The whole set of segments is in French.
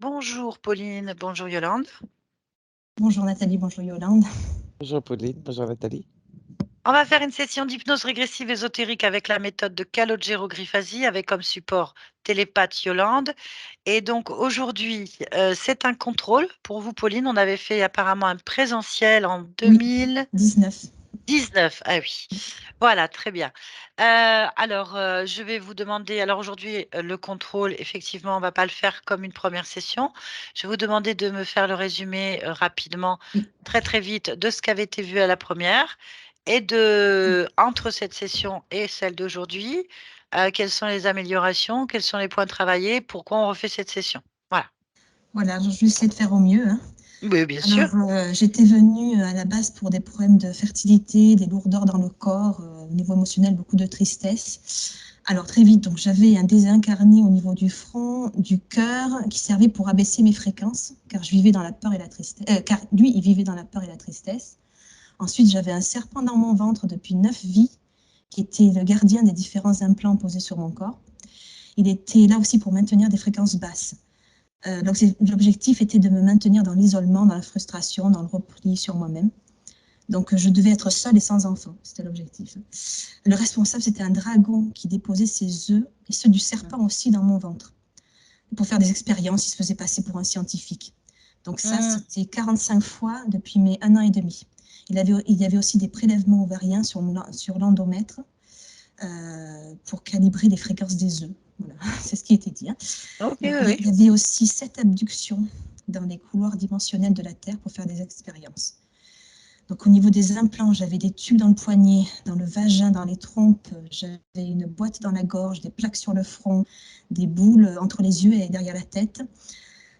Bonjour Pauline, bonjour Yolande. Bonjour Nathalie, bonjour Yolande. Bonjour Pauline, bonjour Nathalie. On va faire une session d'hypnose régressive ésotérique avec la méthode de Calogero-Grifasi avec comme support télépathe Yolande. Et donc aujourd'hui, c'est un contrôle pour vous Pauline. On avait fait apparemment un présentiel en 2019. 19. Ah oui, voilà, très bien. Alors, je vais vous demander, alors aujourd'hui, le contrôle, effectivement, on ne va pas le faire comme une première session. Je vais vous demander de me faire le résumé rapidement, Oui. très très vite, de ce qui avait été vu à la première et entre cette session et celle d'aujourd'hui, quelles sont les améliorations, quels sont les points travaillés, pourquoi on refait cette session. Voilà. Voilà, je vais essayer de faire au mieux. Hein. Oui, bien sûr. J'étais venue à la base pour des problèmes de fertilité, des lourdeurs dans le corps, au niveau émotionnel, beaucoup de tristesse. Alors très vite, donc j'avais un désincarné au niveau du front, du cœur, qui servait pour abaisser mes fréquences, car je vivais dans la peur et la tristesse. Car lui, il vivait dans la peur et la tristesse. Ensuite, j'avais un serpent dans mon ventre depuis 9 vies, qui était le gardien des différents implants posés sur mon corps. Il était là aussi pour maintenir des fréquences basses. Donc l'objectif était de me maintenir dans l'isolement, dans la frustration, dans le repli sur moi-même. Donc je devais être seule et sans enfant, c'était l'objectif. Le responsable, c'était un dragon qui déposait ses œufs, et ceux du serpent aussi, dans mon ventre. Pour faire des expériences, il se faisait passer pour un scientifique. Donc ça, c'était 45 fois depuis mes 1 an et demi. Il y avait aussi des prélèvements ovariens sur l'endomètre pour calibrer les fréquences des œufs. Voilà, c'est ce qui était dit. Hein. Okay, Donc, il y avait aussi 7 abductions dans les couloirs dimensionnels de la Terre pour faire des expériences. Donc au niveau des implants, j'avais des tubes dans le poignet, dans le vagin, dans les trompes, j'avais une boîte dans la gorge, des plaques sur le front, des boules entre les yeux et derrière la tête.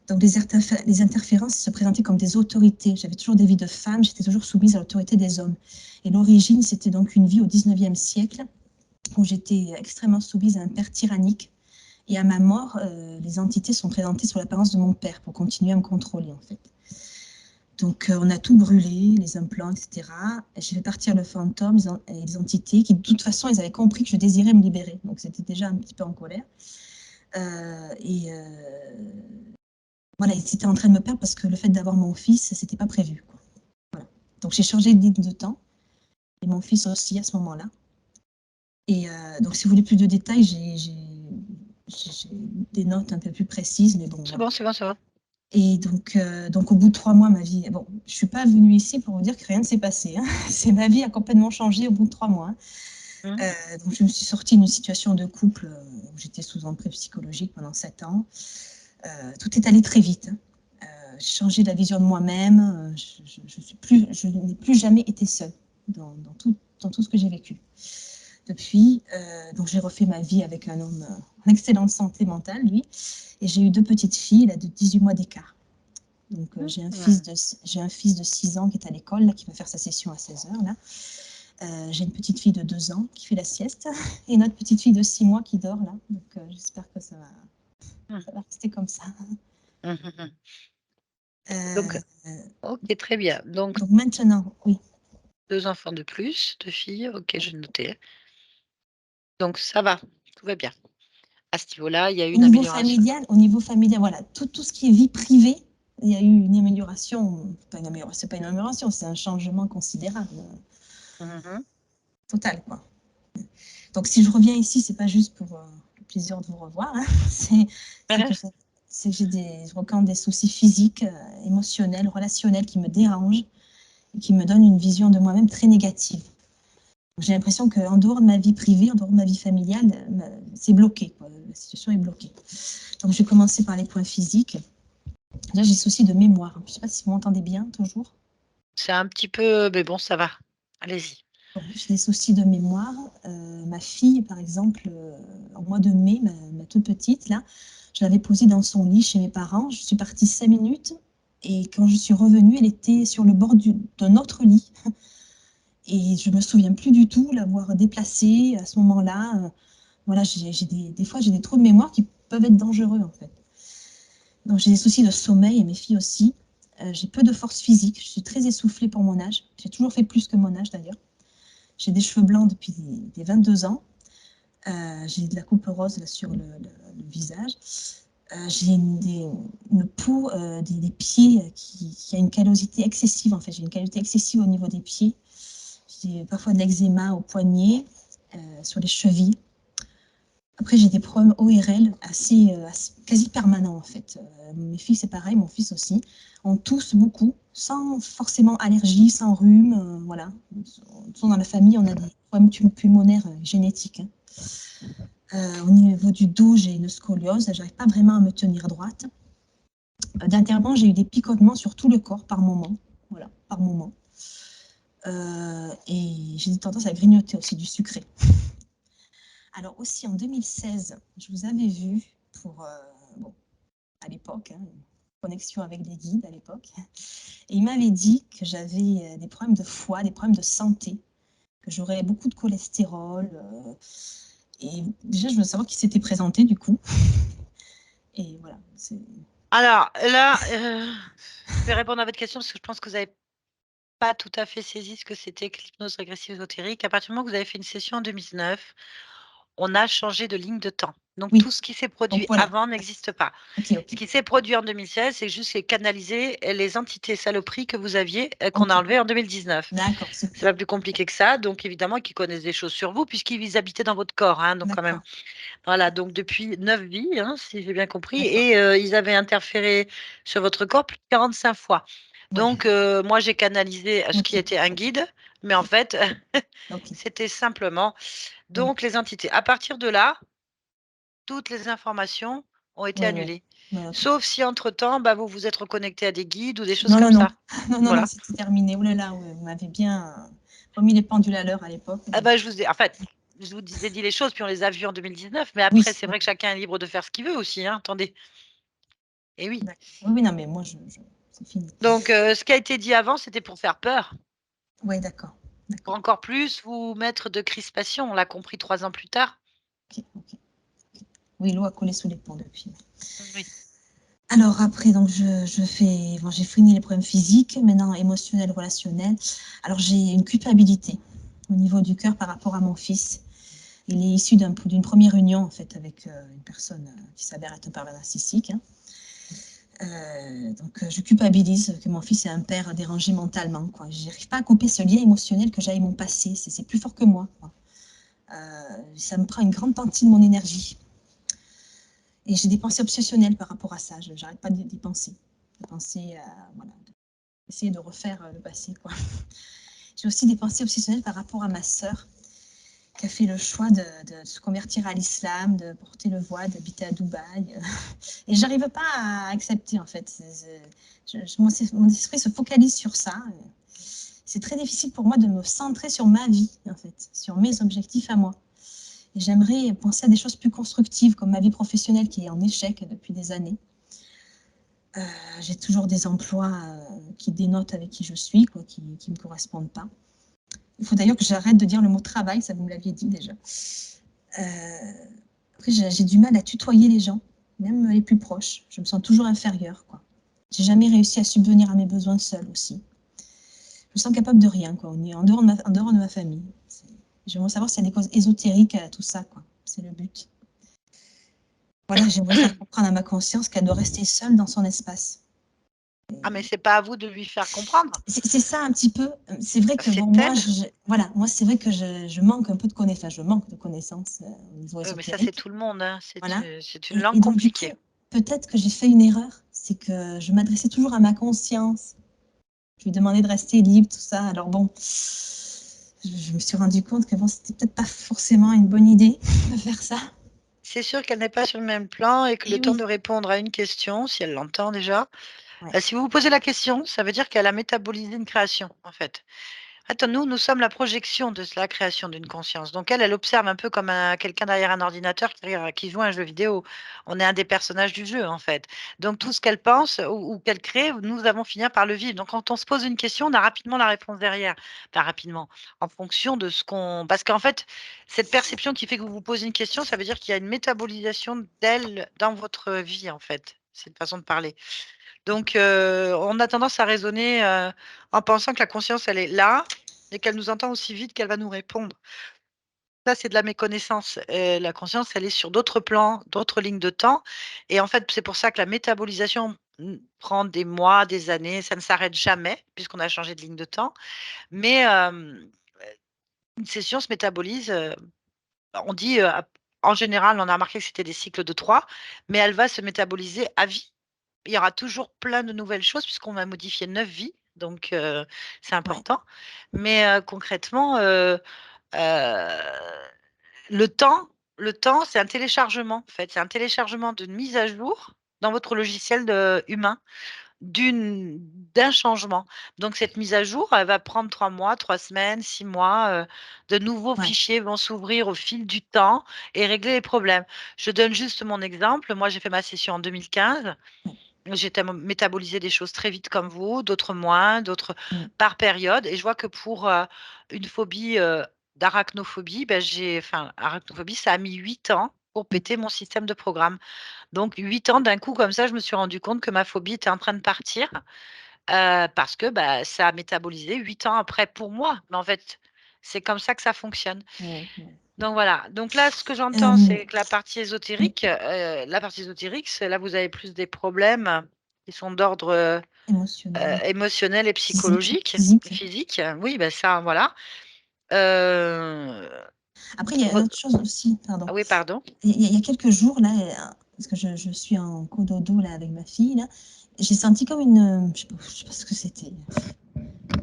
Donc les interférences se présentaient comme des autorités. J'avais toujours des vies de femme, j'étais toujours soumise à l'autorité des hommes. Et l'origine, c'était donc une vie au 19e siècle, où j'étais extrêmement soumise à un père tyrannique. Et à ma mort, les entités sont présentées sous l'apparence de mon père pour continuer à me contrôler, en fait. Donc, on a tout brûlé, les implants, etc. Et j'ai fait partir le fantôme et les entités qui, de toute façon, ils avaient compris que je désirais me libérer. Donc, c'était déjà un petit peu en colère. Voilà, ils étaient en train de me perdre parce que le fait d'avoir mon fils, c'était pas prévu. Quoi. Voilà. Donc, j'ai changé de ligne de temps. Et mon fils aussi à ce moment-là. Et donc, si vous voulez plus de détails, j'ai des notes un peu plus précises, mais bon. C'est bon, c'est bon, c'est bon. Et donc, au bout de 3 mois, ma vie... Bon, je ne suis pas venue ici pour vous dire que rien ne s'est passé. Hein. Ma vie a complètement changé au bout de 3 mois. Hein. Donc, je me suis sortie d'une situation de couple où j'étais sous emprise psychologique pendant 7 ans. Tout est allé très vite. Hein. J'ai changé la vision de moi-même. Je n'ai plus jamais été seule dans tout ce que j'ai vécu. Depuis, donc j'ai refait ma vie avec un homme en excellente santé mentale, lui. Et j'ai eu 2 petites filles, là, de 18 mois d'écart. Donc, j'ai un fils de 6 ans qui est à l'école, là, qui va faire sa session à 16 h. Là. J'ai une petite fille de 2 ans qui fait la sieste et une autre petite fille de 6 mois qui dort. Là. Donc, j'espère que ça va rester comme ça. Donc, ok, très bien. Donc maintenant, oui. 2 enfants de plus, 2 filles, ok, j'ai noté. Donc ça va, tout va bien. À ce niveau-là, il y a eu une amélioration. Au niveau familial, voilà, tout ce qui est vie privée, il y a eu une amélioration. C'est pas une amélioration, c'est un changement considérable. Total, quoi. Donc si je reviens ici, c'est pas juste pour le plaisir de vous revoir. Hein. C'est que je rencontre des soucis physiques, émotionnels, relationnels qui me dérangent et qui me donnent une vision de moi-même très négative. J'ai l'impression qu'en dehors de ma vie privée, en dehors de ma vie familiale, c'est bloqué. Quoi. La situation est bloquée. Donc, je vais commencer par les points physiques. Là, j'ai des soucis de mémoire. Je ne sais pas si vous m'entendez bien, toujours. C'est un petit peu... Mais bon, ça va. Allez-y. Bon, j'ai des soucis de mémoire. Ma fille, par exemple, au mois de mai, ma toute petite, là, je l'avais posée dans son lit chez mes parents. Je suis partie 5 minutes. Et quand je suis revenue, elle était sur le bord d'un autre lit. Et je ne me souviens plus du tout l'avoir déplacée à ce moment-là. Voilà, des fois, j'ai des trous de mémoire qui peuvent être dangereux, en fait. Donc, j'ai des soucis de sommeil et mes filles aussi. J'ai peu de force physique. Je suis très essoufflée pour mon âge. J'ai toujours fait plus que mon âge, d'ailleurs. J'ai des cheveux blancs depuis des 22 ans. J'ai de la coupe rose là, sur le visage. J'ai une peau, des pieds qui a une callosité excessive, en fait. J'ai une callosité excessive au niveau des pieds. J'ai parfois de l'eczéma au poignet, sur les chevilles. Après, j'ai des problèmes ORL quasi permanents, en fait. Mes filles, c'est pareil, mon fils aussi. On tousse beaucoup, sans forcément allergie, sans rhume, voilà. Dans la famille, on a des problèmes pulmonaires génétiques, hein. Au niveau du dos, j'ai une scoliose, j'arrive pas vraiment à me tenir droite. Dernièrement, j'ai eu des picotements sur tout le corps par moment, voilà, par moment. Et j'ai tendance à grignoter aussi du sucré. Alors aussi en 2016, je vous avais vu pour, bon, à l'époque, hein, connexion avec des guides à l'époque, et il m'avait dit que j'avais des problèmes de foie, des problèmes de santé, que j'aurais beaucoup de cholestérol. Et déjà, je veux savoir qui s'était présenté du coup. Et voilà. Alors là, je vais répondre à votre question parce que je pense que vous n'avez pas tout à fait saisi ce que c'était que l'hypnose régressive ésotérique. À partir du moment où vous avez fait une session en 2019, on a changé de ligne de temps. Donc, Oui. tout ce qui s'est produit Donc, voilà. avant n'existe pas. Okay. Ce qui s'est produit en 2016, c'est juste canaliser les entités saloperies que vous aviez, qu'on a enlevées en 2019. D'accord. C'est pas plus compliqué que ça. Donc, évidemment, qu'ils connaissent des choses sur vous, puisqu'ils habitaient dans votre corps. Hein, donc, quand même. Voilà. Donc, depuis 9 vies, hein, si j'ai bien compris. Et ils avaient interféré sur votre corps plus de 45 fois. Donc, moi, j'ai canalisé ce qui était un guide. Mais en fait, c'était simplement donc les entités. À partir de là, toutes les informations ont été annulées. Sauf si entre-temps, vous vous êtes reconnecté à des guides ou des choses comme ça. Non, voilà. Non, c'était terminé. Oh là là, vous m'avez bien remis les pendules à l'heure à l'époque. En fait, je vous ai dit les choses, puis on les a vues en 2019. Mais après, c'est vrai que chacun est libre de faire ce qu'il veut aussi. Hein, attendez. Et oui. Oui, non, mais moi, c'est fini. Donc, ce qui a été dit avant, c'était pour faire peur. Oui, d'accord. Pour encore plus vous mettre de crispation. On l'a compris 3 ans plus tard. Oui, l'eau a collé sous les ponts depuis. Oui. Alors après, donc j'ai fini les problèmes physiques, maintenant émotionnels, relationnels. Alors j'ai une culpabilité au niveau du cœur par rapport à mon fils. Il est issu d'une première union en fait avec une personne qui s'avère être un pervers narcissique. Hein. Donc je culpabilise que mon fils est un père dérangé mentalement. Je n'arrive pas à couper ce lien émotionnel que j'ai avec mon passé. C'est plus fort que moi. Ça me prend une grande partie de mon énergie. Et j'ai des pensées obsessionnelles par rapport à ça. Je n'arrête pas d'y penser. Essayer de refaire le passé. J'ai aussi des pensées obsessionnelles par rapport à ma sœur, qui a fait le choix de se convertir à l'islam, de porter le voile, d'habiter à Dubaï. Et je n'arrive pas à accepter, en fait. Mon esprit se focalise sur ça. C'est très difficile pour moi de me centrer sur ma vie, en fait, sur mes objectifs à moi. Et j'aimerais penser à des choses plus constructives, comme ma vie professionnelle qui est en échec depuis des années. J'ai toujours des emplois qui dénotent avec qui je suis, qui ne me correspondent pas. Il faut d'ailleurs que j'arrête de dire le mot travail, ça vous me l'aviez dit déjà. Après, j'ai du mal à tutoyer les gens, même les plus proches. Je me sens toujours inférieure. J'ai jamais réussi à subvenir à mes besoins seule aussi. Je me sens capable de rien. On est en dehors de ma famille. J'aimerais savoir s'il y a des causes ésotériques à tout ça. C'est le but. Voilà, j'aimerais faire comprendre à ma conscience qu'elle doit rester seule dans son espace. Ah, mais c'est pas à vous de lui faire comprendre. C'est ça un petit peu. C'est vrai que moi, c'est vrai que je manque un peu de connaissances. Enfin, je manque de connaissances au niveau ésotérique. Mais ça, c'est tout le monde. Hein. C'est une langue donc, compliquée. Peut-être que j'ai fait une erreur. C'est que je m'adressais toujours à ma conscience. Je lui demandais de rester libre, tout ça. Alors bon, je me suis rendu compte que c'était peut-être pas forcément une bonne idée de faire ça. C'est sûr qu'elle n'est pas sur le même plan et que le temps de répondre à une question, si elle l'entend déjà, si vous vous posez la question, ça veut dire qu'elle a métabolisé une création, en fait. Attends, nous sommes la projection de la création d'une conscience. Donc, elle observe un peu comme quelqu'un derrière un ordinateur qui joue à un jeu vidéo. On est un des personnages du jeu, en fait. Donc, tout ce qu'elle pense ou qu'elle crée, nous avons fini par le vivre. Donc, quand on se pose une question, on a rapidement la réponse derrière. Pas rapidement, en fonction de ce qu'on... Parce qu'en fait, cette perception qui fait que vous vous posez une question, ça veut dire qu'il y a une métabolisation d'elle dans votre vie, en fait. C'est une façon de parler. Donc, on a tendance à raisonner en pensant que la conscience, elle est là et qu'elle nous entend aussi vite qu'elle va nous répondre. Ça, c'est de la méconnaissance. La conscience, elle est sur d'autres plans, d'autres lignes de temps. Et en fait, c'est pour ça que la métabolisation prend des mois, des années. Ça ne s'arrête jamais, puisqu'on a changé de ligne de temps. Mais une session se métabolise, on dit, en général, on a remarqué que c'était des cycles de 3, mais elle va se métaboliser à vie. Il y aura toujours plein de nouvelles choses, puisqu'on va modifier 9 vies. Donc, c'est Ouais, important. Mais concrètement, le temps, c'est un téléchargement, en fait. C'est un téléchargement d'une mise à jour dans votre logiciel humain d'un changement. Donc, cette mise à jour, elle va prendre 3 mois, 3 semaines, 6 mois. De nouveaux ouais. fichiers vont s'ouvrir au fil du temps et régler les problèmes. Je donne juste mon exemple. Moi, j'ai fait ma session en 2015. Ouais. J'ai métabolisé des choses très vite comme vous, d'autres moins, d'autres Mm. par période. Et je vois que pour une phobie d'arachnophobie, ben enfin, arachnophobie, ça a mis 8 ans pour Mm. péter mon système de programme. Donc, 8 ans d'un coup, comme ça, je me suis rendu compte que ma phobie était en train de partir parce que bah, ça a métabolisé 8 ans après pour moi. Mais en fait, c'est comme ça que ça fonctionne. Ouais, ouais. Donc voilà. Donc là, ce que j'entends, Euh, c'est que oui, la partie ésotérique, là, vous avez plus des problèmes qui sont d'ordre émotionnel, émotionnel et physique, psychologique, physique. physique. Oui, ben ça, voilà. Euh, Après, il y a vo- autre chose aussi, pardon. ah oui, pardon. Il y a quelques jours, là, parce que je suis en cododo là, avec ma fille, là, j'ai senti comme une, je sais pas ce que c'était,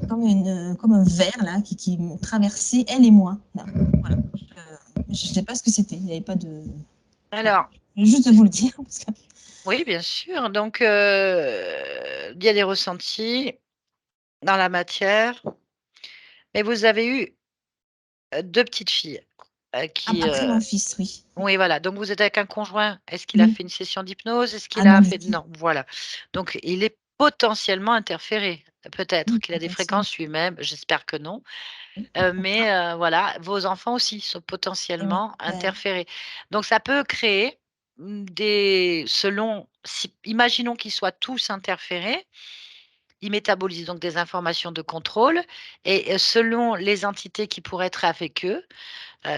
comme un verre là, qui me traversait, elle et moi. Là. Voilà. Je ne sais pas ce que c'était, il n'y avait pas de. Voilà. Alors, Je vais juste vous le dire. Parce que... oui, bien sûr. Donc, il y a des ressentis dans la matière. Mais vous avez eu 2 petites filles qui, Après mon fils, oui. oui, voilà. Donc, vous êtes avec un conjoint. Est-ce qu'il a Oui. fait une session d'hypnose? Est-ce Ah qu'il non, a du fait tout. non, voilà. Donc, il est potentiellement interféré. Peut-être Oui, qu'il a des potentiellement. fréquences lui-même. J'espère que non. Oui, pourquoi Mais pas. voilà, vos enfants aussi sont Et oui, potentiellement ben, interférés. Donc, ça peut créer imaginons qu'ils soient tous interférés, ils métabolisent donc des informations de contrôle et selon les entités qui pourraient être avec eux,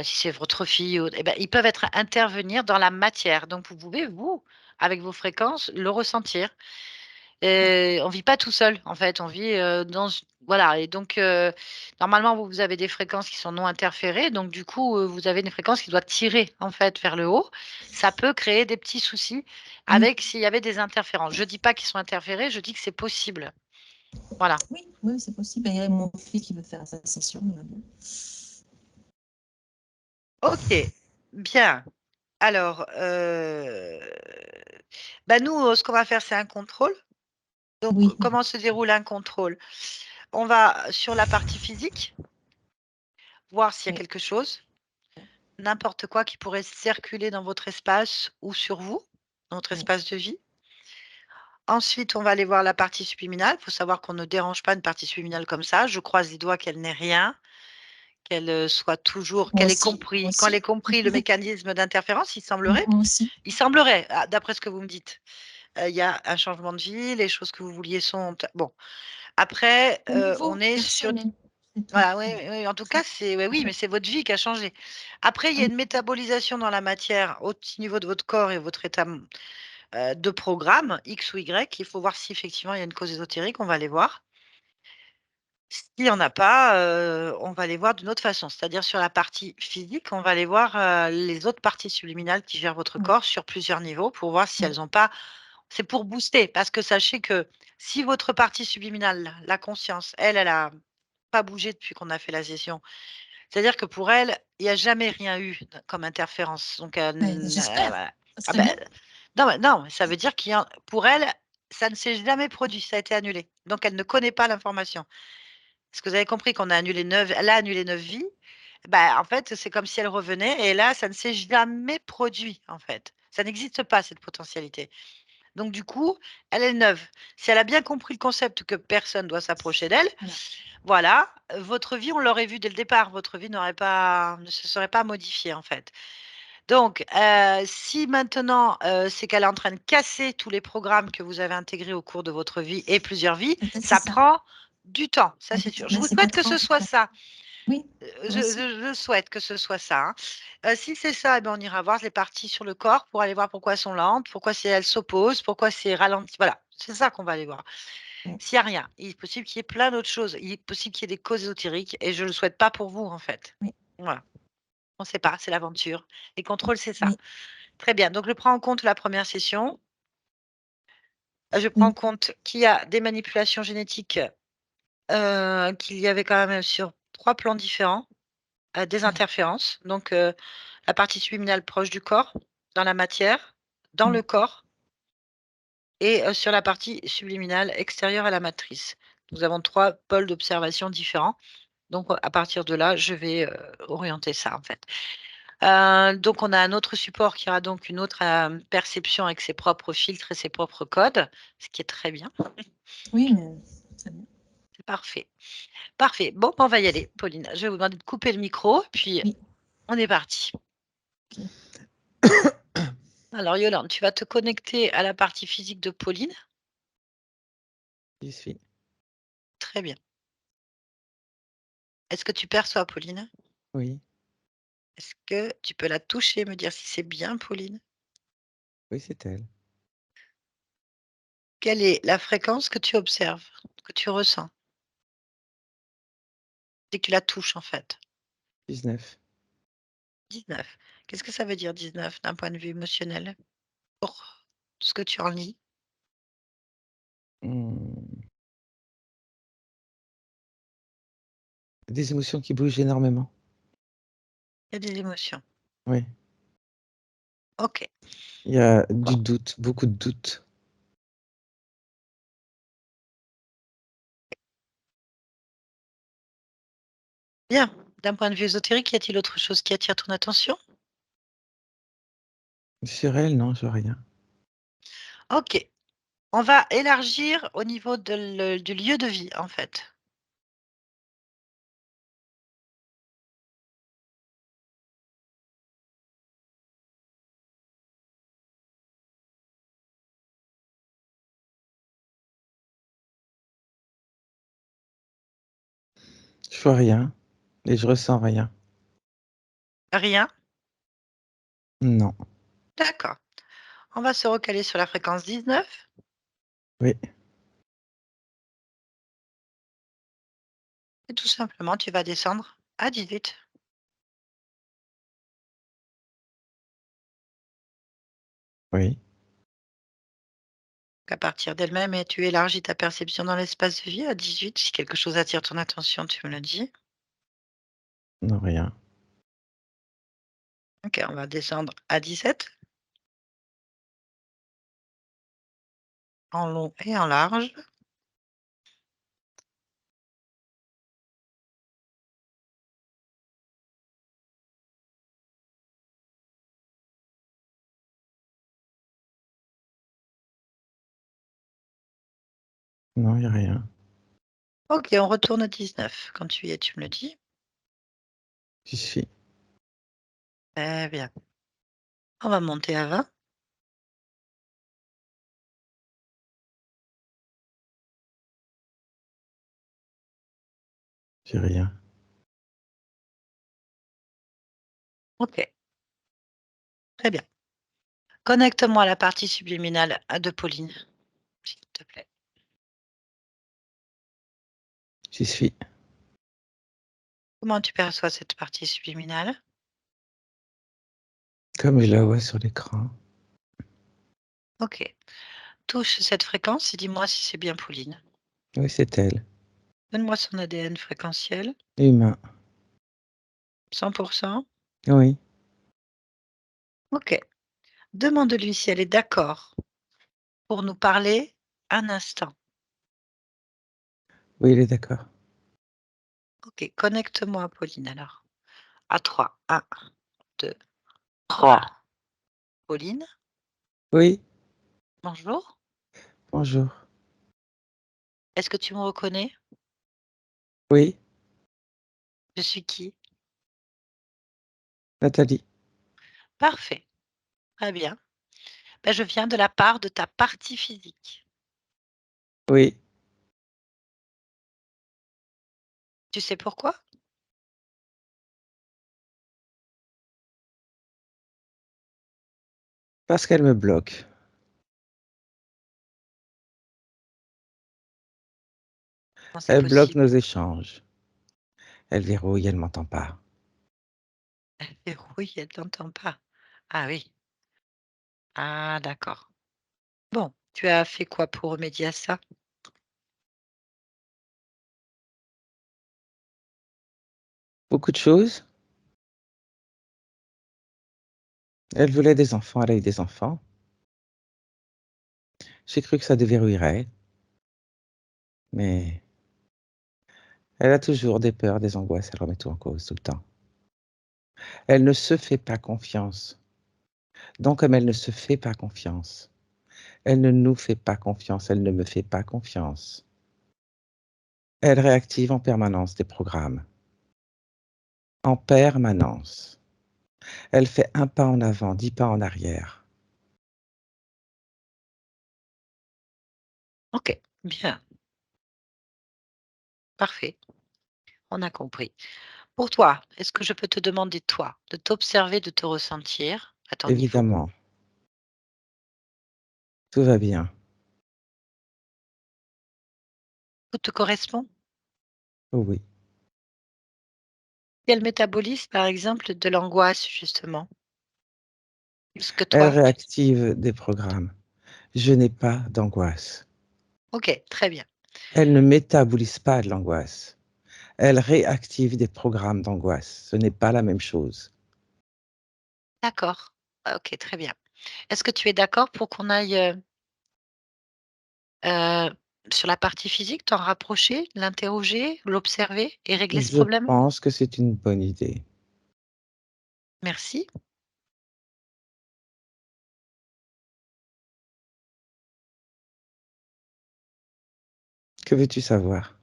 si c'est votre fille, eh ben, ils peuvent intervenir dans la matière. Donc, vous pouvez, vous, avec vos fréquences, le ressentir. ouais. On ne vit pas tout seul, en fait. On vit voilà. Et donc, normalement, vous avez des fréquences qui sont non interférées. Donc, du coup, vous avez une fréquence qui doit tirer, en fait, vers le haut. Ça peut créer des petits soucis Oui, avec s'il y avait des interférences. Je ne dis pas qu'ils sont interférés, je dis que c'est possible. Voilà. oui, oui, c'est possible. Il y a mon fils qui veut faire sa session. OK. Bien. Alors, bah, nous, ce qu'on va faire, c'est un contrôle. Donc, Oui, comment se déroule un contrôle? On va sur la partie physique, voir s'il y a oui, quelque chose, n'importe quoi qui pourrait circuler dans votre espace ou sur vous, dans votre oui, espace de vie. Ensuite, on va aller voir la partie subliminale. Il faut savoir qu'on ne dérange pas une partie subliminale comme ça. Je croise les doigts qu'elle n'ait rien, qu'elle soit toujours, moi qu'elle ait aussi, moi compris, qu'elle ait aussi, compris le mécanisme d'interférence. moi aussi. Il semblerait, d'après ce que vous me dites. Il y a un changement de vie, les choses que vous vouliez sont bon. Après, Au niveau on est sur personnel, c'est tout. voilà, oui, oui, oui, en tout cas, c'est ouais, oui, mais c'est votre vie qui a changé. Après, il y a Oui, une métabolisation dans la matière au petit niveau de votre corps et votre état, de programme X ou Y. Il faut voir si effectivement il y a une cause ésotérique, on va aller voir. S'il y en a pas, on va les voir d'une autre façon. C'est-à-dire sur la partie physique, on va aller voir, les autres parties subliminales qui gèrent votre oui, corps sur plusieurs niveaux pour voir si oui, elles ont pas c'est pour booster parce que sachez que si votre partie subliminale, la conscience, elle a pas bougé depuis qu'on a fait la session, c'est-à-dire que pour elle, il y a jamais rien eu comme interférence. Donc ben, j'espère, voilà. ça Ah serait bien. ben, non, mais non, ça veut dire qu'il y a pour elle, ça ne s'est jamais produit, ça a été annulé. Donc elle ne connaît pas l'information. Est-ce que vous avez compris qu'on a annulé 9 elle a annulé 9 vies? Bah, en fait, c'est comme si elle revenait et là, ça ne s'est jamais produit, en fait. Ça n'existe pas cette potentialité. Donc du coup, elle est neuve. Si elle a bien compris le concept que personne doit s'approcher d'elle, Voilà. voilà, votre vie, on l'aurait vu dès le départ, votre vie ne se serait pas modifiée, en fait. Donc, si maintenant, c'est qu'elle est en train de casser tous les programmes que vous avez intégrés au cours de votre vie et plusieurs vies, Peut-être c'est ça ça. prend du temps, ça c'est Peut-être, sûr. Je ben, vous c'est souhaite que 4 ans. ce soit ça. Oui, Je moi aussi. je souhaite que ce soit ça, hein. Si c'est ça, eh ben, on ira voir les parties sur le corps pour aller voir pourquoi elles sont lentes, pourquoi elles s'opposent, pourquoi c'est ralenti. Voilà, c'est ça qu'on va aller voir. Mmh. S'il y a rien, il est possible qu'il y ait plein d'autres choses. Il est possible qu'il y ait des causes ésotériques et je le souhaite pas pour vous, en fait. Oui, Voilà, on sait pas, c'est l'aventure. Les contrôles, c'est ça. oui, Très bien, donc je prends en compte la première session. Je prends en oui, compte qu'il y a des manipulations génétiques, qu'il y avait quand même sur 3 plans différents, des oui. interférences. Donc la partie subliminale proche du corps, dans la matière, dans Mmh. le corps et sur la partie subliminale extérieure à la matrice. Nous avons 3 pôles d'observation différents. Donc à partir de là, je vais, orienter ça, en fait. Donc on a un autre support qui aura donc une autre, perception avec ses propres filtres et ses propres codes, ce qui est très bien. Oui, mais très bien. C'est parfait. Parfait. Bon, ben, on va y aller, Pauline. Je vais vous demander de couper le micro, puis Oui, on est parti. OK. Alors Yolande, tu vas te connecter à la partie physique de Pauline. J'y suis. Très bien. Est-ce que tu perçois Pauline? Oui, Est-ce que tu peux la toucher, me dire si c'est bien Pauline? oui, c'est elle. Quelle est la fréquence que tu observes, que tu ressens? Dès que tu la touches, en fait? 19. 19. Qu'est-ce que ça veut dire 19 d'un point de vue émotionnel? Pour ce que tu en lis? Mmh, des émotions qui bougent énormément. Il y a des émotions. Oui, OK. il y a du doute, beaucoup de doute. Bien. D'un point de vue ésotérique, y a-t-il autre chose qui attire ton attention? Sur elle, non, je vois rien. OK. On va élargir au niveau du lieu de vie, en fait. Je vois rien et je ressens rien. Rien? Non. D'accord. On va se recaler sur la fréquence 19 Oui, et tout simplement, tu vas descendre à 18. oui, À partir d'elle-même et tu élargis ta perception dans l'espace de vie à 18. Si quelque chose attire ton attention, tu me le dis. non, rien. OK, on va descendre à 17, en long et en large. Non, il y a rien. OK, on retourne à 19. Quand tu y es, tu me le dis. J'y suis. Très bien. On va monter à 20. J'ai rien. OK, très bien. Connecte-moi à la partie subliminale de Pauline, s'il te plaît. J'y suis. Comment tu perçois cette partie subliminale? Comme je la vois sur l'écran. OK. Touche cette fréquence et dis-moi si c'est bien Pauline. Oui, c'est elle. Donne-moi son ADN fréquentiel. Humain. 100%. Oui, OK. Demande-lui si elle est d'accord pour nous parler un instant. oui, il est d'accord. OK, connecte-moi à Pauline alors. À 3. 1, 2, 3. Pauline, Oui, bonjour. bonjour. Est-ce que tu me reconnais? Oui, Je suis qui? Nathalie. Parfait. Très bien. Ben, je viens de la part de ta partie physique. Oui, Tu sais pourquoi? Parce qu'elle me bloque. Comment c'est Elle bloque possible? nos échanges. Elle verrouille, elle m'entend pas. Elle verrouille, elle t'entend pas. Ah oui. Ah d'accord. Bon, tu as fait quoi pour remédier à ça? Beaucoup de choses. Elle voulait des enfants, elle a eu des enfants. J'ai cru que ça déverrouillerait, mais elle a toujours des peurs, des angoisses, elle remet tout en cause tout le temps. Elle ne se fait pas confiance. Donc comme elle ne se fait pas confiance, elle ne nous fait pas confiance, elle ne me fait pas confiance. Elle réactive en permanence des programmes. En permanence. Elle fait un pas en avant, 10 pas en arrière. OK, bien. Parfait, on a compris. Pour toi, est-ce que je peux te demander, toi, de t'observer, de te ressentir à ton niveau? Évidemment, tout va bien. Tout te correspond? Oui. Quel métabolisme, par exemple, de l'angoisse, justement? Est-ce que Elle toi réactive des programmes. Je n'ai pas d'angoisse. OK, très bien. Elle ne métabolise pas de l'angoisse. Elle réactive des programmes d'angoisse. Ce n'est pas la même chose. D'accord. Ah OK, très bien. Est-ce que tu es d'accord pour qu'on aille, heu, sur la partie physique, t'en rapprocher, l'interroger, l'observer et régler ce Je problème? pense que c'est une bonne idée. Merci. Que veux-tu savoir?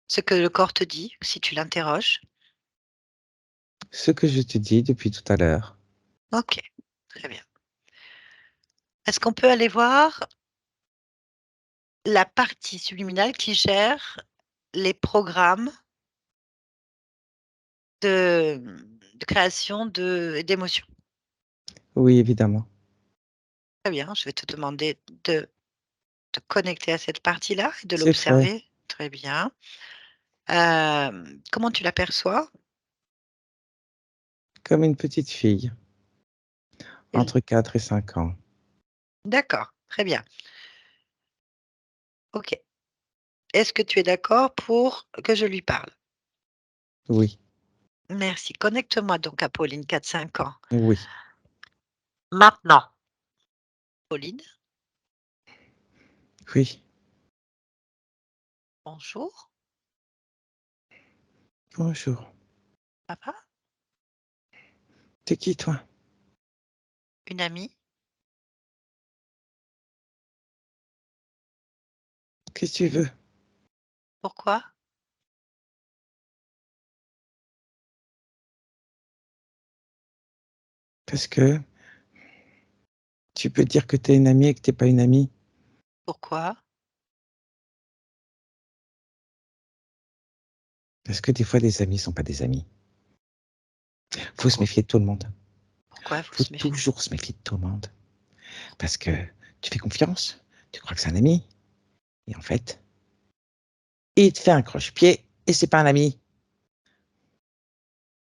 Ce que le corps te dit, si tu l'interroges. Ce que je te dis depuis tout à l'heure. OK, très bien. Est-ce qu'on peut aller voir la partie subliminale qui gère les programmes de création d'émotions? Oui, évidemment. Très bien, je vais te demander de te connecter à cette partie-là et de C'est fait. l'observer. Très bien. Comment tu l'aperçois? Comme une petite fille, Elle entre 4 et 5 ans. D'accord, très bien. OK. Est-ce que tu es d'accord pour que je lui parle? Oui, Merci. Connecte-moi donc à Pauline, 4-5 ans. oui, Maintenant. Pauline, oui. bonjour. Bonjour. Papa? T'es qui, toi? Une amie? Qu'est-ce que tu veux? Pourquoi? Parce que tu peux dire que t'es une amie et que t'es pas une amie. Pourquoi? Parce que des fois, des amis sont pas des amis. Faut se Pourquoi méfier de tout le monde. pourquoi faut Faut se méfier? toujours se méfier de tout le monde. Parce que tu fais confiance, tu crois que c'est un ami, et en fait, il te fait un croche-pied et c'est pas un ami.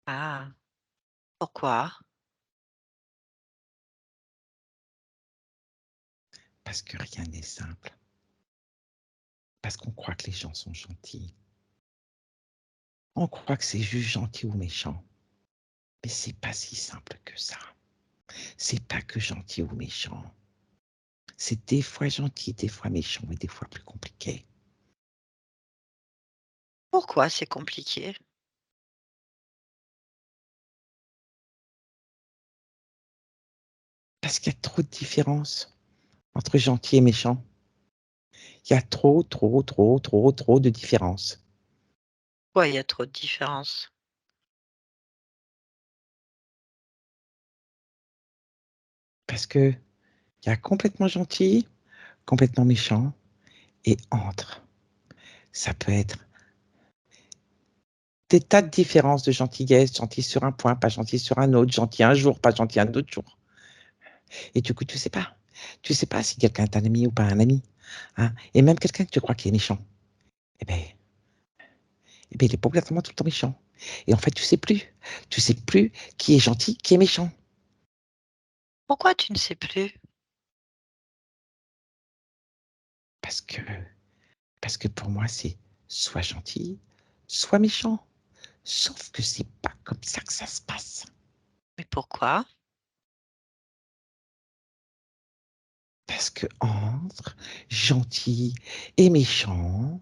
Ah, pourquoi? Parce que rien n'est simple. Parce qu'on croit que les gens sont gentils. On croit que c'est juste gentil ou méchant. Mais c'est pas si simple que ça. C'est pas que gentil ou méchant. C'est des fois gentil, des fois méchant et des fois plus compliqué. Pourquoi c'est compliqué? Parce qu'il y a trop de différences entre gentil et méchant. Il y a trop, trop, trop, trop, trop de différences. Pourquoi il y a trop de différences? Parce que il y a complètement gentil, complètement méchant et entre. Ça peut être des tas de différences de gentillesse, gentil sur un point, pas gentil sur un autre, gentil un jour, pas gentil un autre jour. Et du coup, tu sais pas. Tu sais pas si quelqu'un est un ami ou pas un ami, hein. Et même quelqu'un que tu crois qui est méchant, eh ben, il est pas obligatoirement tout le temps méchant. Et en fait, tu sais plus. Tu sais plus qui est gentil, qui est méchant. Pourquoi tu ne sais plus? Parce que Parce que pour moi, c'est soit gentil, soit méchant. Sauf que c'est pas comme ça que ça se passe. Mais pourquoi? Parce que entre gentil et méchant,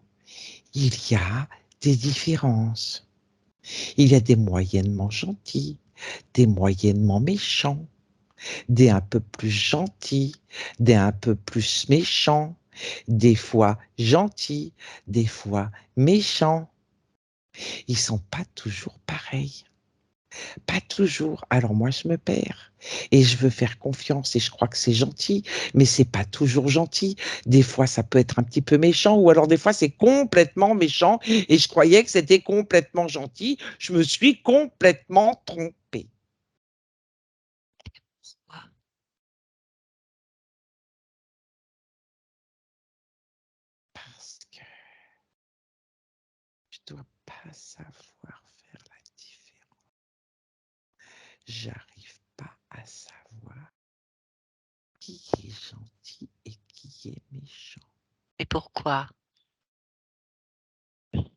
il y a des différences. Il y a des moyennement gentils, des moyennement méchants, des un peu plus gentils, des un peu plus méchants, des fois gentils, des fois méchants. Ils sont pas toujours pareils. Pas toujours. Alors moi, je me perds et je veux faire confiance et je crois que c'est gentil, mais c'est pas toujours gentil. Des fois, ça peut être un petit peu méchant ou alors des fois, c'est complètement méchant et je croyais que c'était complètement gentil. Je me suis complètement trompée. Pourquoi? Parce que je dois pas savoir faire la différence. J'arrive pas à savoir qui est gentil et qui est méchant. Et pourquoi?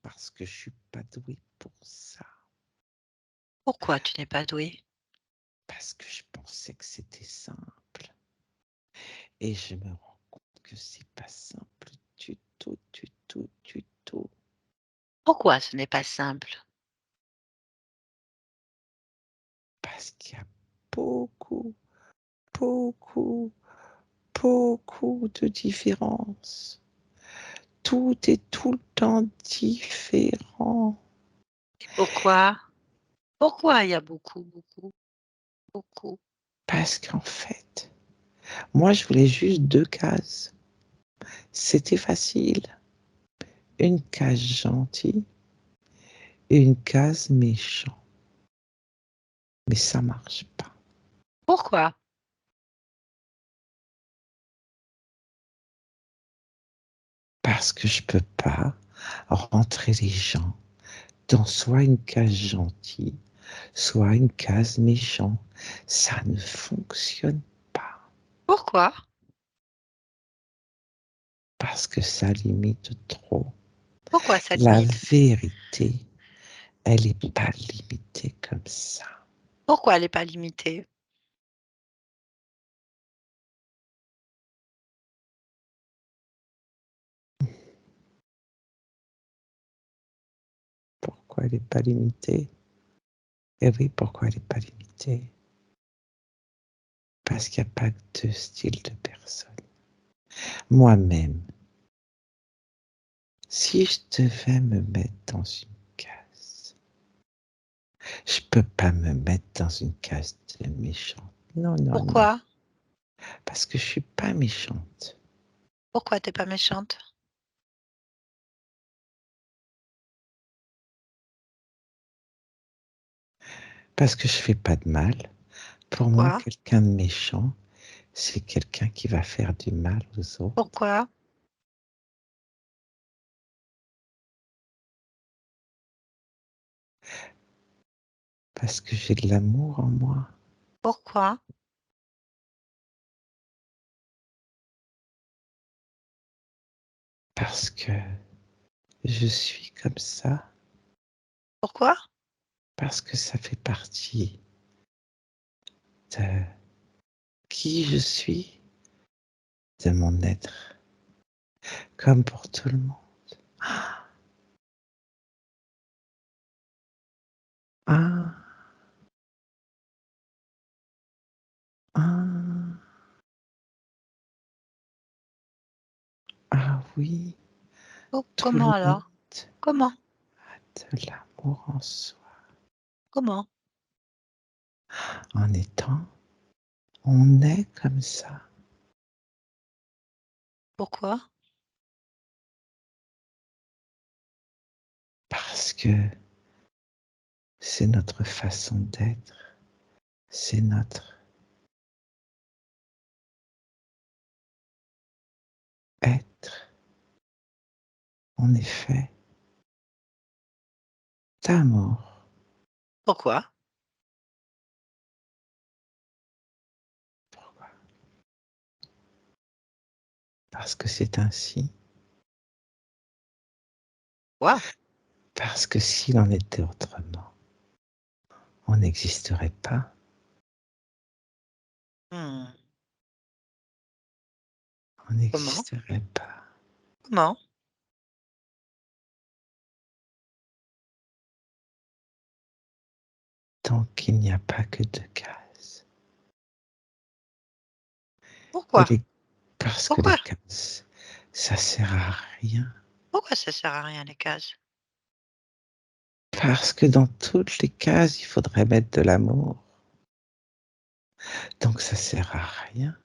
Parce que je suis pas douée pour ça. Pourquoi tu n'es pas doué? Parce que je pensais que c'était simple. Et je me rends compte que c'est pas simple du tout, du tout, du tout. Pourquoi ce n'est pas simple? Parce qu'il y a beaucoup, beaucoup, beaucoup de différences. Tout est tout le temps différent. Et pourquoi? Pourquoi il y a beaucoup, beaucoup, beaucoup? Parce qu'en fait, moi, je voulais juste 2 cases. C'était facile. Une case gentille et une case méchant. Mais ça marche pas. Pourquoi? Parce que je peux pas rentrer les gens dans soit une case gentille, soit une case méchant. Ça ne fonctionne pas Pourquoi? parce que ça limite trop. Pourquoi ça La limite? vérité, elle n'est pas limitée comme ça. Pourquoi elle n'est pas limitée? Pourquoi elle n'est pas limitée? Eh oui, pourquoi elle n'est pas limitée? Parce qu'il n'y a pas que 2 styles de personnes. Moi-même, si je devais me mettre dans une case, je peux pas me mettre dans une case de méchante. Non, non, non. Pourquoi? Parce que je suis pas méchante. Pourquoi tu es pas méchante? Parce que je fais pas de mal. Pour moi, Pourquoi? quelqu'un de méchant, c'est quelqu'un qui va faire du mal aux autres. Pourquoi? Parce que j'ai de l'amour en moi. Pourquoi? Parce que je suis comme ça. Pourquoi? Parce que ça fait partie de qui je suis, de mon être. Comme pour tout le monde. Ah, ah, ah oui, tout Comment le monde alors? Comment? a de l'amour en soi. Comment? En étant, on est comme ça. Pourquoi? Parce que c'est notre façon d'être, c'est notre être, en effet, ta mort. Pourquoi? Pourquoi? Parce que c'est ainsi. Waouh! Parce que s'il en était autrement, on n'existerait pas. Mmh. On Comment? n'existerait pas. Comment? Tant qu'il n'y a pas que 2 cases. Et Pourquoi? parce que les Pourquoi? cases, ça sert à rien. Pourquoi ça sert à rien les cases? Parce que dans toutes les cases, il faudrait mettre de l'amour. Donc ça sert à rien.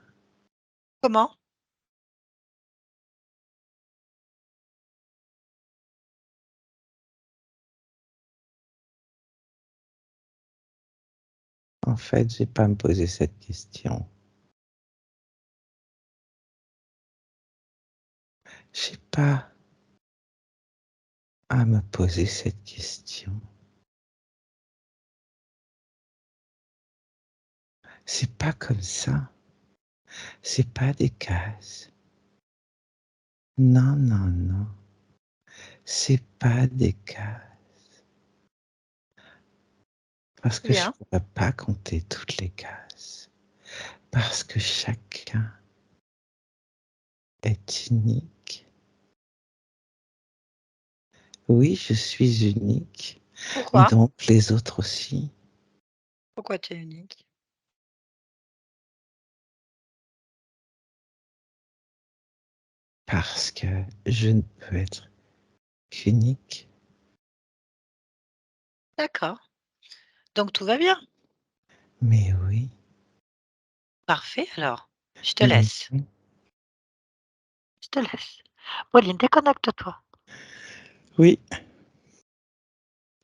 Comment? En fait, j'ai pas à me poser cette question. J'ai pas à me poser cette question. C'est pas comme ça. C'est pas des cases. Non, non, non. C'est pas des cases. Parce que je Bien, pourrais pas compter toutes les cases. Parce que chacun est unique. Oui, je suis unique, pourquoi? donc les autres aussi. Pourquoi tu es unique? Parce que je ne peux être qu'unique. D'accord, donc tout va bien. Mais oui, Parfait alors, je te mais laisse, oui, je te laisse. Pauline, déconnecte-toi. oui,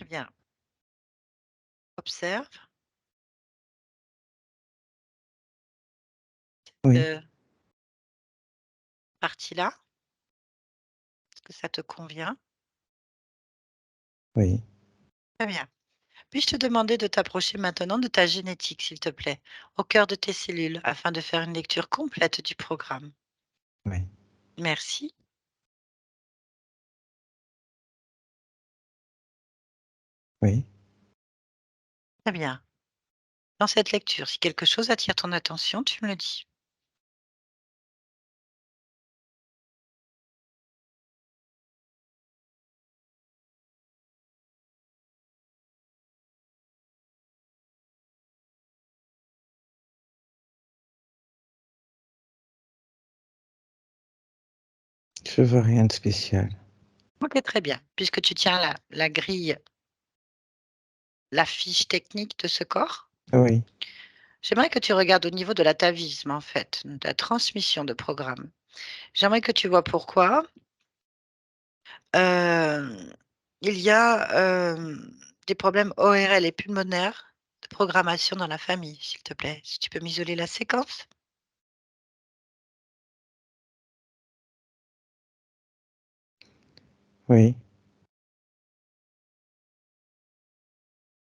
Bien, observe, oui, cette partie-là, est-ce que ça te convient? oui. Très bien. Puis-je te demander de t'approcher maintenant de ta génétique, s'il te plaît, au cœur de tes cellules, afin de faire une lecture complète du programme? Oui, Merci. oui. Très bien. Dans cette lecture, si quelque chose attire ton attention, tu me le dis. Je veux rien de spécial. OK, très bien. Puisque tu tiens la grille, la fiche technique de ce corps, Oui, j'aimerais que tu regardes au niveau de l'atavisme, en fait, de la transmission de programme. J'aimerais que tu vois pourquoi, hem, il y a, des problèmes ORL et pulmonaires de programmation dans la famille, s'il te plaît. Si tu peux m'isoler la séquence? oui.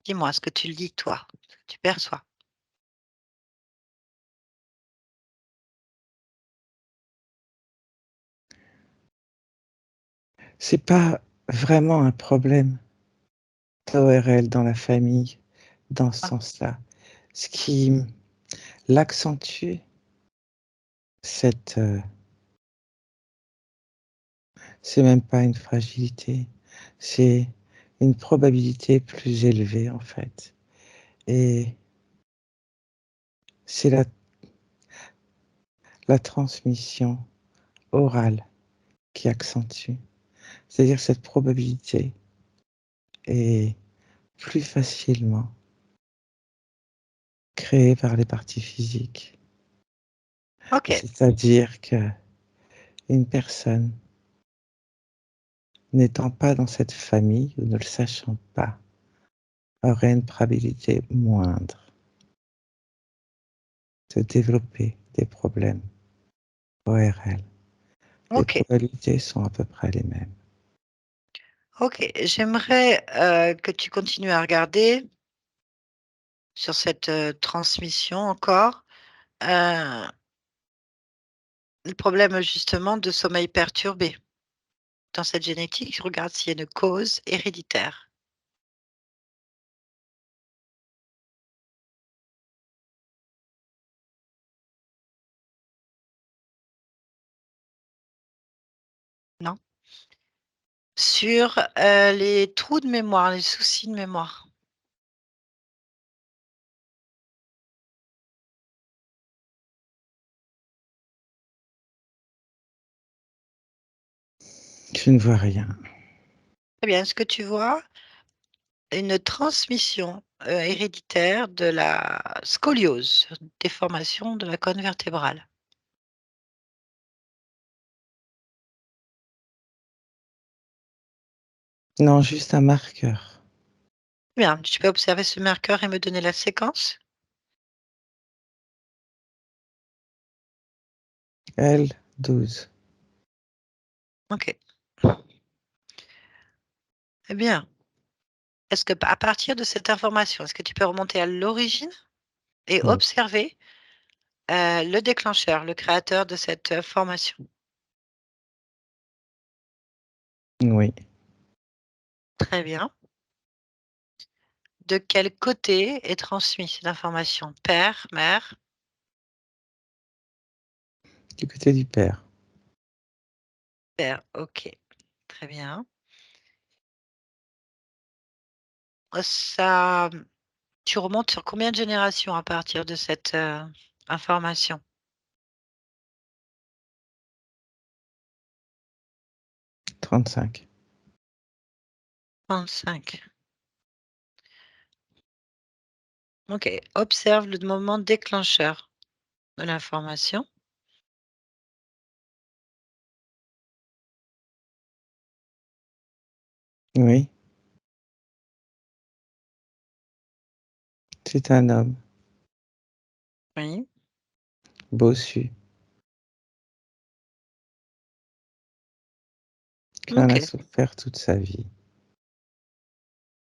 Dis-moi ce que tu lis, toi, ce que tu perçois. C'est pas vraiment un problème d'ORL dans la famille, dans ce Ah, sens-là. Ce qui l'accentue, cette, c'est même pas une fragilité, c'est une probabilité plus élevée, en fait. Et c'est la transmission orale qui accentue. C'est-à-dire cette probabilité est plus facilement créée par les parties physiques. OK, C'est-à-dire que une personne n'étant pas dans cette famille ou ne le sachant pas aurait une probabilité moindre de développer des problèmes ORL. Les OK, probabilités sont à peu près les mêmes. OK. J'aimerais, que tu continues à regarder sur cette, transmission encore, heu, le problème justement de sommeil perturbé. Dans cette génétique, je regarde s'il y a une cause héréditaire. Non? Sur, les trous de mémoire, les soucis de mémoire. Je ne vois rien. Très bien. Est-ce que tu vois une transmission, héréditaire de la scoliose, déformation de la colonne vertébrale? Non, juste un marqueur. Bien, tu peux observer ce marqueur et me donner la séquence? L12. OK. Eh bien, est-ce que à partir de cette information, est-ce que tu peux remonter à l'origine et Oui. observer, le déclencheur, le créateur de cette, formation? Oui. Très bien. De quel côté est transmise cette information? Père, mère? Du côté du père. Père, OK. Très bien. Ça, tu remontes sur combien de générations à partir de cette, information? 35. 35. OK. Observe le moment déclencheur de l'information. Oui. C'est un homme, Oui. bossu, qui en a OK. souffert toute sa vie.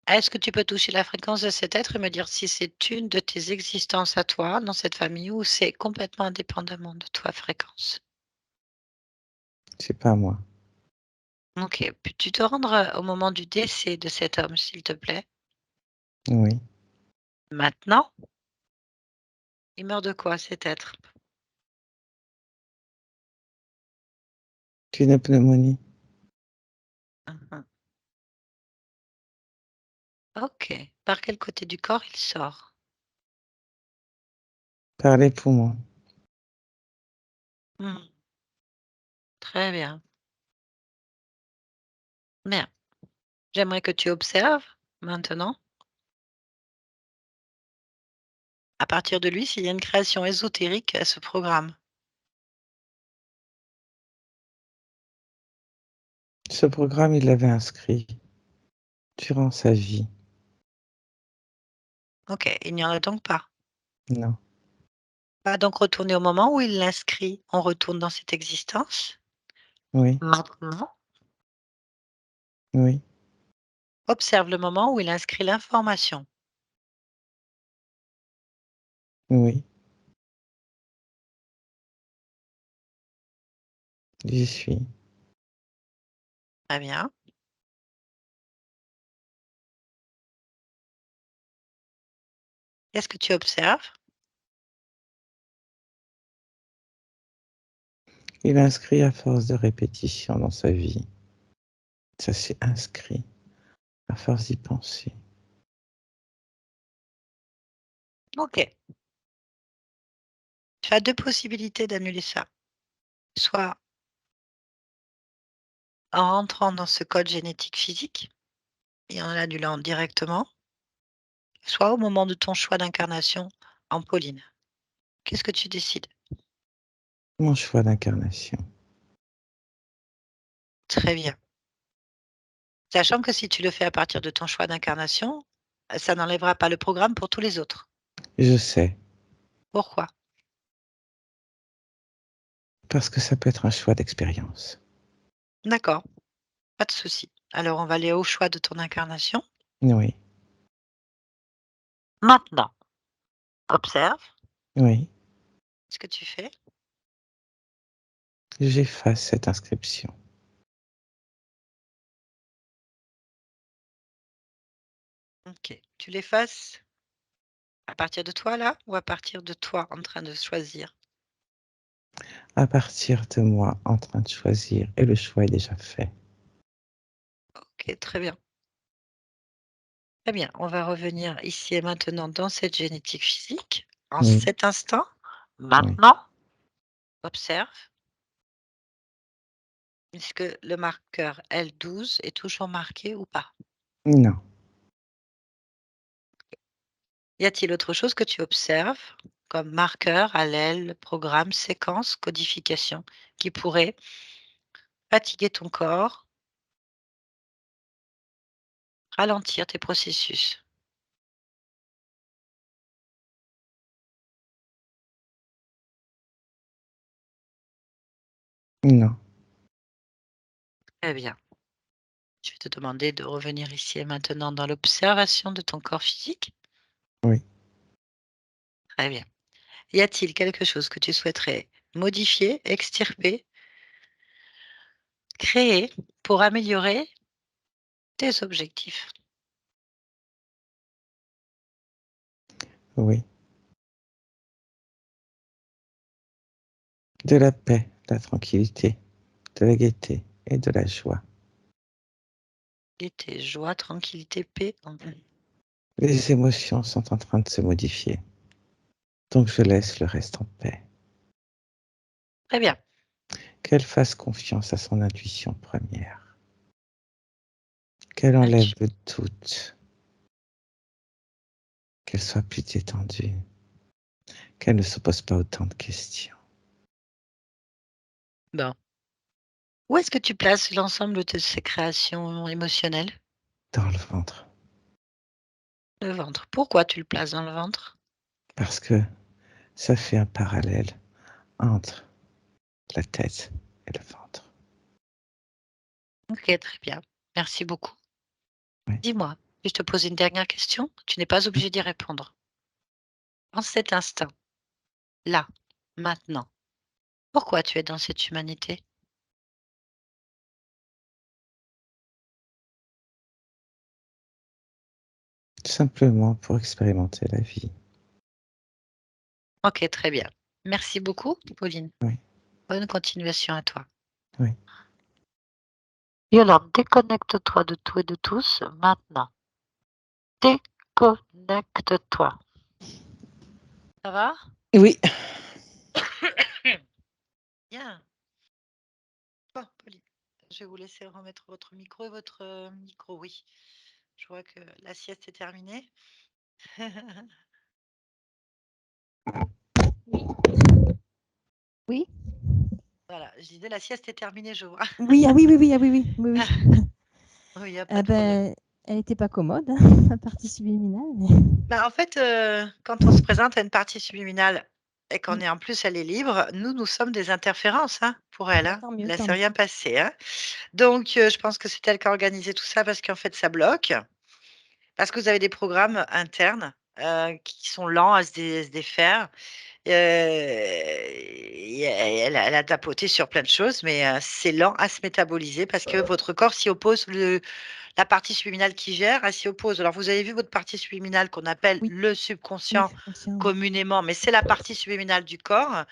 Est-ce que tu peux toucher la fréquence de cet être et me dire si c'est une de tes existences à toi dans cette famille ou c'est complètement indépendamment de toi fréquence? C'est pas moi. OK. Peux-tu te rendre, au moment du décès de cet homme, s'il te plaît? Oui. Maintenant? Il meurt de quoi cet être? D'une pneumonie. Mmh. OK. Par quel côté du corps il sort? Par les poumons. Mmh. Très bien. Bien. J'aimerais que tu observes maintenant, à partir de lui, s'il y a une création ésotérique à ce programme. Ce programme, il l'avait inscrit durant sa vie. OK, il n'y en a donc pas. Non. On va donc retourner au moment où il l'inscrit. On retourne dans cette existence. Oui. Maintenant, Oui. observe le moment où il inscrit l'information. Oui. J'y suis. Très bien. Qu'est-ce que tu observes? Il a inscrit à force de répétition dans sa vie. Ça s'est inscrit à force d'y penser. OK. Tu as 2 possibilités d'annuler ça. Soit en rentrant dans ce code génétique physique et en l'annulant directement, soit au moment de ton choix d'incarnation en Pauline. Qu'est-ce que tu décides? Mon choix d'incarnation. Très bien. Sachant que si tu le fais à partir de ton choix d'incarnation, ça n'enlèvera pas le programme pour tous les autres. Je sais, Pourquoi? Parce que ça peut être un choix d'expérience. D'accord, pas de souci. Alors on va aller au choix de ton incarnation. Oui, Maintenant, observe oui. ce que tu fais. J'efface cette inscription. OK. Tu l'effaces à partir de toi là ou à partir de toi en train de choisir? À partir de moi en train de choisir et le choix est déjà fait. OK, très bien. Très bien, on va revenir ici et maintenant dans cette génétique physique, en Oui, cet instant, oui. maintenant, observe. Est-ce que le marqueur L12 est toujours marqué ou pas? Non, Y a-t-il autre chose que tu observes comme marqueur, allèle, programme, séquence, codification qui pourrait fatiguer ton corps, ralentir tes processus? non. Très bien. Je vais te demander de revenir ici et maintenant dans l'observation de ton corps physique. Oui. Très bien. Y a-t-il quelque chose que tu souhaiterais modifier, extirper, créer pour améliorer tes objectifs? Oui. De la paix, de la tranquillité, de la gaieté et de la joie. Gaieté, joie, tranquillité, paix. Les émotions sont en train de se modifier. Donc je laisse le reste en paix. Très bien. Qu'elle fasse confiance à son intuition première. Qu'elle enlève Intu- le doute. Qu'elle soit plus détendue. Qu'elle ne se pose pas autant de questions. Bon. Où est-ce que tu places l'ensemble de ces créations émotionnelles? Dans le ventre. Le ventre. Pourquoi tu le places dans le ventre? Parce que ça fait un parallèle entre la tête et le ventre. Ok, très bien. Merci beaucoup. Oui. Dis-moi, je te pose une dernière question. Tu n'es pas obligé d'y répondre. En cet instant, là, maintenant, pourquoi tu es dans cette humanité? Simplement pour expérimenter la vie. Ok, très bien. Merci beaucoup, Pauline. Oui, Bonne continuation à toi. oui. Yolande, déconnecte-toi de tout et de tous maintenant. Déconnecte-toi. Ça va? Oui. Bien. Bon, Pauline, je vais vous laisser remettre votre micro et votre micro, oui. Je vois que la sieste est terminée. Oui, Voilà, je disais la sieste est terminée, je vois. oui, ah oui, oui, oui, ah oui, oui, oui, oui. Oui, il n'y a pas Ah de problème. ben, elle n'était pas commode, hein, la partie subliminale. Mais... Bah, en fait, quand on se présente à une partie subliminale et qu'en Mm. est en plus elle est libre, nous sommes des interférences, hein, pour elle, hein. Tant mieux, tant Laisse mieux. rien passer, hein. Donc je pense que c'est elle qui a organisé tout ça parce qu'en fait ça bloque. Parce que vous avez des programmes internes, qui sont lents à se défaire. Et elle a tapoté sur plein de choses, mais c'est lent à se métaboliser parce que votre corps s'y oppose. La partie subliminale qui gère, elle s'y oppose. Alors, vous avez vu votre partie subliminale qu'on appelle Oui, le oui, subconscient conscient, oui. communément, mais c'est la partie subliminale du corps.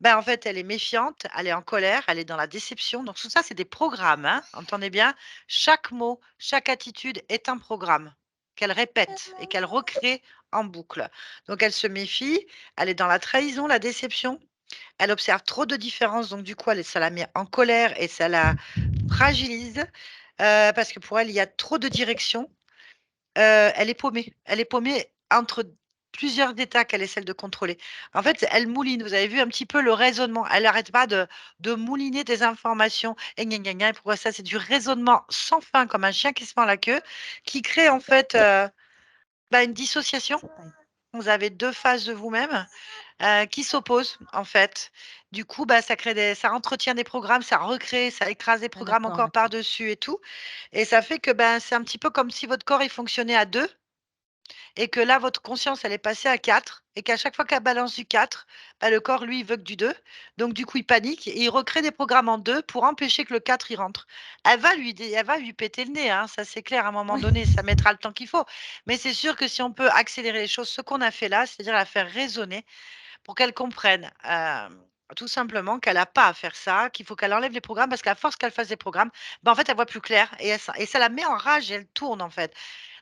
Ben, en fait, elle est méfiante, elle est en colère, elle est dans la déception. Donc, tout ça, c'est des programmes, hein, entendez bien. Chaque mot, chaque attitude est un programme qu'elle répète et qu'elle recrée en boucle. Donc, elle se méfie, elle est dans la trahison, la déception. Elle observe trop de différences, donc du coup, ça la met en colère et ça la fragilise, parce que pour elle, il y a trop de directions. Elle est paumée. Elle est paumée entre plusieurs états qu'elle essaie de contrôler. En fait, elle mouline. Vous avez vu un petit peu le raisonnement. Elle n'arrête pas de mouliner des informations et gna gna gna et pourquoi ça? C'est du raisonnement sans fin comme un chien qui se mord la queue, qui crée en fait, bah, une dissociation. Vous avez 2 phases de vous-même, qui s'opposent, en fait. Du coup, bah, ça entretient des programmes, ça recrée, ça écrase des Ah programmes d'accord, encore d'accord. par-dessus et tout et ça fait que, ben, c'est un petit peu comme si votre corps, il fonctionnait à 2 et que là, votre conscience, elle est passée à 4 et qu'à chaque fois qu'elle balance du 4, bah, le corps, lui, il veut que du 2. Donc du coup, il panique et il recrée des programmes en 2 pour empêcher que le 4 y rentre. Elle va lui péter le nez, hein, ça c'est clair, à un moment Ouais. donné, ça mettra le temps qu'il faut. Mais c'est sûr que si on peut accélérer les choses, ce qu'on a fait là, c'est-à-dire la faire résonner pour qu'elle comprenne, tout simplement qu'elle a pas à faire ça, qu'il faut qu'elle enlève les programmes parce qu'à force qu'elle fasse des programmes, bah, en fait, elle voit plus clair et ça la met en rage et elle tourne, en fait.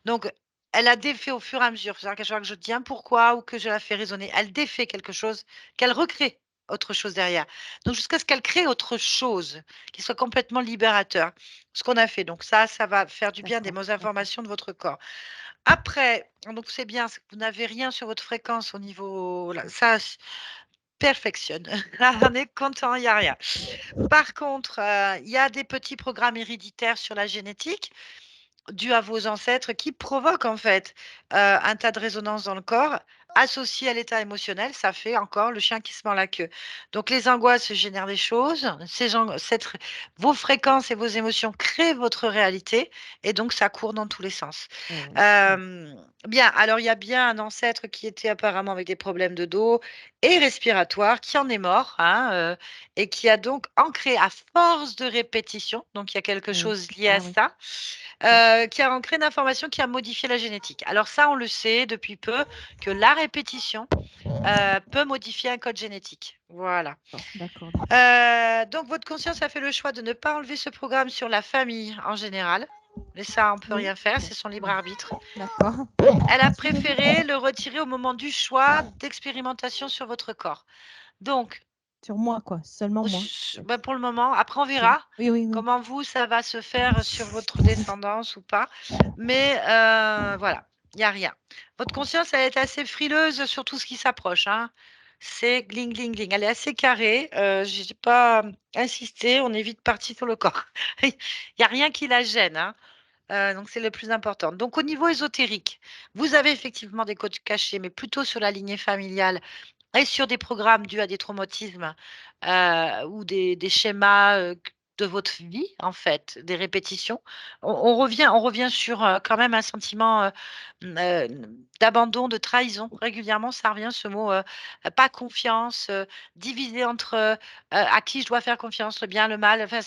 Donc, elle a défait au fur et à mesure. C'est-à-dire qu'à chaque fois que je dis un pourquoi ou que je la fais raisonner, elle défait quelque chose, qu'elle recrée autre chose derrière. Donc jusqu'à ce qu'elle crée autre chose, qui soit complètement libérateur. Ce qu'on a fait. Donc ça va faire du bien des D'accord, mauvaises d'accord. informations de votre corps. Après, donc c'est bien, c'est que vous n'avez rien sur votre fréquence au niveau là, ça perfectionne. Là, on est content, il y a rien. Par contre, il y a des petits programmes héréditaires sur la génétique dus à vos ancêtres qui provoquent en fait, un tas de résonances dans le corps associé à l'état émotionnel. Ça fait encore le chien qui se mord la queue. Donc les angoisses génèrent des choses, vos fréquences et vos émotions créent votre réalité et donc ça court dans tous les sens. Mmh. Mmh. Bien, alors il y a bien un ancêtre qui était apparemment avec des problèmes de dos et respiratoires, qui en est mort, hein, et qui a donc ancré à force de répétition, donc il y a quelque Mmh. chose lié à Ah oui, ça, OK. qui a ancré une information qui a modifié la génétique. Alors ça, on le sait depuis peu que la répétition, peut modifier un code génétique. Voilà. D'accord, d'accord, d'accord. Donc votre conscience a fait le choix de ne pas enlever ce programme sur la famille en général. Mais ça, on peut Oui, rien faire, bon, c'est son libre ouais, arbitre. d'accord. Elle a préféré le retirer au moment du choix d'expérimentation sur votre corps. Donc, Sur moi, quoi, seulement moi. bah, pour le moment, après on OK. verra Oui, oui, oui. comment vous, ça va se faire sur votre descendance ou pas. Mais voilà, il y a rien. Votre conscience, elle est assez frileuse sur tout ce qui s'approche, hein. C'est gling, gling, gling. Elle est assez carrée. J'ai pas insisté, on est vite parti sur le corps. Il y a rien qui la gêne, hein. Donc c'est le plus important. Donc au niveau ésotérique, vous avez effectivement des codes cachés, mais plutôt sur la lignée familiale et sur des programmes dus à des traumatismes, ou des schémas, de votre vie, en fait, des répétitions. On revient sur, quand même un sentiment, d'abandon, de trahison. Régulièrement, ça revient ce mot, pas confiance, divisé entre, à qui je dois faire confiance, le bien, le mal. Enfin,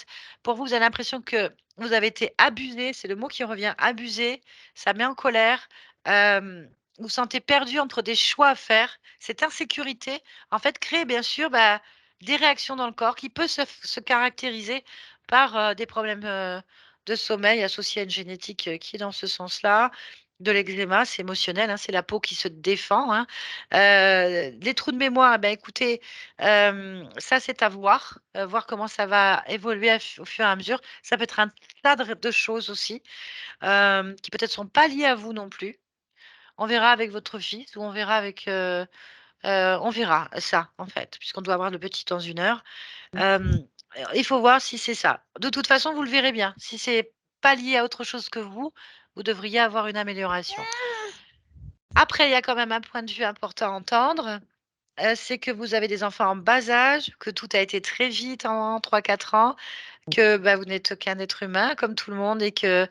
pour vous, vous avez l'impression que vous avez été abusé, c'est le mot qui revient, abusé, ça met en colère. Vous vous sentez perdu entre des choix à faire. Cette insécurité, en fait, crée bien sûr, bah, des réactions dans le corps qui peut se caractériser par, des problèmes, de sommeil associés à une génétique, qui est dans ce sens-là. De l'eczéma, c'est émotionnel, hein, c'est la peau qui se défend, hein. Les trous de mémoire, bah, écoutez, ça c'est à voir, voir comment ça va évoluer au fur et à mesure. Ça peut être un tas de choses aussi, qui peut-être sont pas liées à vous non plus. On verra avec votre fils ou on verra avec, on verra ça, en fait, puisqu'on doit avoir le petit dans 1 heure. Mmh. Hem, il faut voir si c'est ça. De toute façon, vous le verrez bien. Si c'est pas lié à autre chose que vous devriez avoir une amélioration. Après, il y a quand même un point de vue important à entendre, c'est que vous avez des enfants en bas âge, que tout a été très vite en 3-4 ans, que, bah, vous n'êtes qu'un être humain comme tout le monde et que,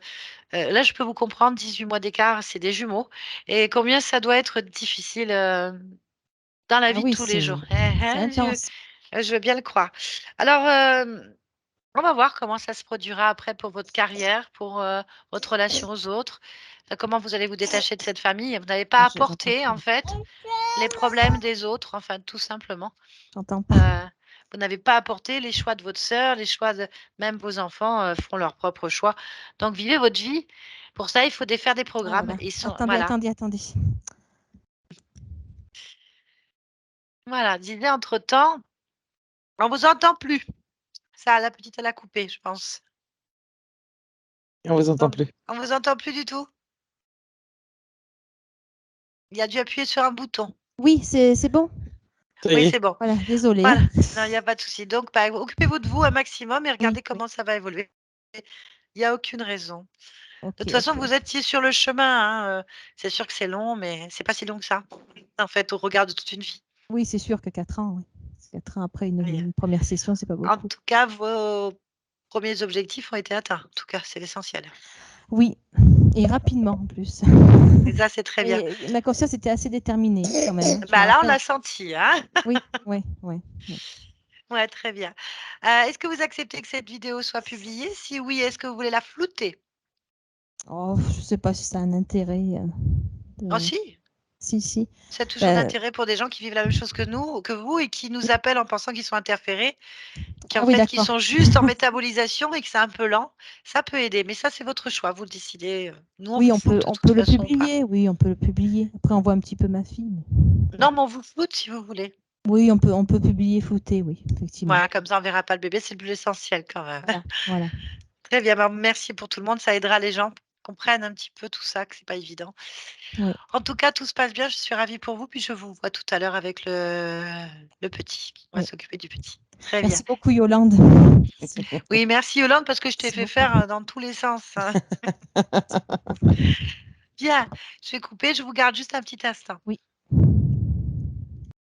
là, je peux vous comprendre, 18 mois d'écart, c'est des jumeaux et combien ça doit être difficile, dans la Ah vie de oui, tous les jours. c'est intense. Je veux bien le croire. Alors, on va voir comment ça se produira après pour votre carrière, pour, votre relation aux autres, comment vous allez vous détacher de cette famille. Vous n'avez Ah, pas je les entends apporté, plus en là. fait, les problèmes des autres, enfin, tout simplement. J'entends pas. Heu, vous n'avez pas apporté les choix de votre sœur, les choix de même vos enfants, font leurs propres choix. Donc vivez votre vie. Pour ça, il faut défaire des Oh là programmes. là. Ils sont Attendez, voilà, attendez, attendez. voilà, disais entre-temps, on vous entend plus. Ça, la petite, elle a coupé, je pense. On vous entend On plus. on vous entend plus du tout? Il a dû appuyer sur un bouton. Oui, c'est bon? Ça y Oui, est. c'est bon. Voilà, désolée, Voilà. hein. Non, il y a pas de souci. Donc, bah, occupez-vous de vous un maximum et Oui, regardez oui. comment ça va évoluer. Il y a aucune raison. Ok, De toute façon, ok. vous étiez sur le chemin, hein, c'est sûr que c'est long, mais c'est pas si long que ça, en fait, au regard de toute une vie. Oui, c'est sûr que 4 ans, oui. 4 ans après Oui. une première session, c'est pas En beaucoup. tout cas, vos premiers objectifs ont été atteints. En tout cas, c'est l'essentiel. Oui, et rapidement en plus. Et ça, c'est très bien. Et ma conscience était assez déterminée quand même. Je me Bah là, on rappelle. l'a senti, hein? Oui, oui, oui. Oui. Ouais, très bien. Est-ce que vous acceptez que cette vidéo soit publiée? Si oui, est-ce que vous voulez la flouter? Oh, je sais pas si ça a un intérêt. Oh De... si, Si, si. c'est toujours Ben, d'intérêt pour des gens qui vivent la même chose que nous, que vous, et qui nous appellent en pensant qu'ils sont interférés, ah oui, qui d'accord. sont juste en métabolisation et que c'est un peu lent. Ça peut aider, mais ça, c'est votre choix. Vous le décidez. Nous, on Oui, vous floute de on toute peut le façon ou pas. publier. Oui, on peut le publier. Après, on voit un petit peu ma fille. Non, mais on vous floute si vous voulez. Oui, on peut publier flouté, oui, effectivement. Voilà, comme ça, on verra pas le bébé. C'est le plus essentiel quand même. Voilà, voilà. Très bien. Ben, merci pour tout le monde. Ça aidera les gens comprennent un petit peu tout ça, que c'est pas évident. Oui. En tout cas, tout se passe bien. Je suis ravie pour vous. Puis je vous vois tout à l'heure avec le petit. On va Oui. s'occuper du petit. Très bien. Merci beaucoup, Yolande. Oui, merci Yolande, parce que je t'ai Merci fait beaucoup. faire dans tous les sens, hein. Bien, je vais couper. Je vous garde juste un petit instant. Oui.